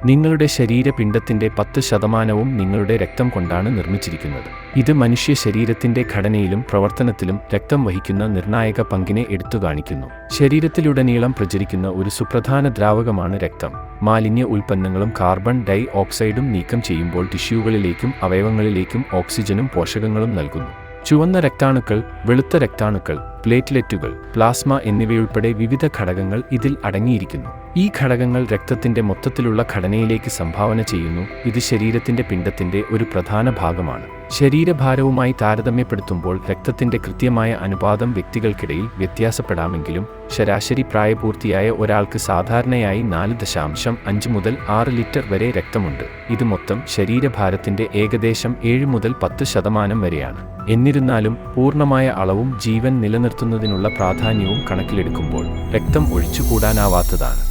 നിങ്ങളുടെ ശരീരപിണ്ഡത്തിന്റെ 10% നിങ്ങളുടെ രക്തം കൊണ്ടാണ് നിർമ്മിച്ചിരിക്കുന്നത്. ഇത് മനുഷ്യ ശരീരത്തിന്റെ ഘടനയിലും പ്രവർത്തനത്തിലും രക്തം വഹിക്കുന്ന നിർണായക പങ്കിനെ എടുത്തുകാണിക്കുന്നു. ശരീരത്തിലുടനീളം പ്രചരിക്കുന്ന ഒരു സുപ്രധാന ദ്രാവകമാണ് രക്തം. മാലിന്യ ഉൽപ്പന്നങ്ങളും കാർബൺ ഡൈ ഓക്സൈഡും നീക്കം ചെയ്യുമ്പോൾ ടിഷ്യൂകളിലേക്കും അവയവങ്ങളിലേക്കും ഓക്സിജനും പോഷകങ്ങളും നൽകുന്നു. ചുവന്ന രക്താണുക്കൾ, വെളുത്ത രക്താണുക്കൾ, പ്ലേറ്റ്ലെറ്റുകൾ, പ്ലാസ്മ എന്നിവയുൾപ്പെടെ വിവിധ ഘടകങ്ങൾ ഇതിൽ അടങ്ങിയിരിക്കുന്നു. ഈ ഘടകങ്ങൾ രക്തത്തിന്റെ മൊത്തത്തിലുള്ള ഘടനയിലേക്ക് സംഭാവന ചെയ്യുന്നു. ഇത് ശരീരത്തിന്റെ പിണ്ഡത്തിന്റെ ഒരു പ്രധാന ഭാഗമാണ്. ശരീരഭാരവുമായി താരതമ്യപ്പെടുത്തുമ്പോൾ രക്തത്തിന്റെ കൃത്യമായ അനുപാതം വ്യക്തികൾക്കിടയിൽ വ്യത്യാസപ്പെടാമെങ്കിലും ശരാശരി പ്രായപൂർത്തിയായ ഒരാൾക്ക് സാധാരണയായി 4.5 മുതൽ 6 ലിറ്റർ വരെ രക്തമുണ്ട്. ഇത് മൊത്തം ശരീരഭാരത്തിന്റെ ഏകദേശം 7 മുതൽ 10% വരെയാണ്. എന്നിരുന്നാലും പൂർണ്ണമായ അളവും ജീവൻ നിലനിർത്തുന്നതിനുള്ള പ്രാധാന്യവും കണക്കിലെടുക്കുമ്പോൾ രക്തം ഒഴിച്ചുകൂടാനാവാത്തതാണ്.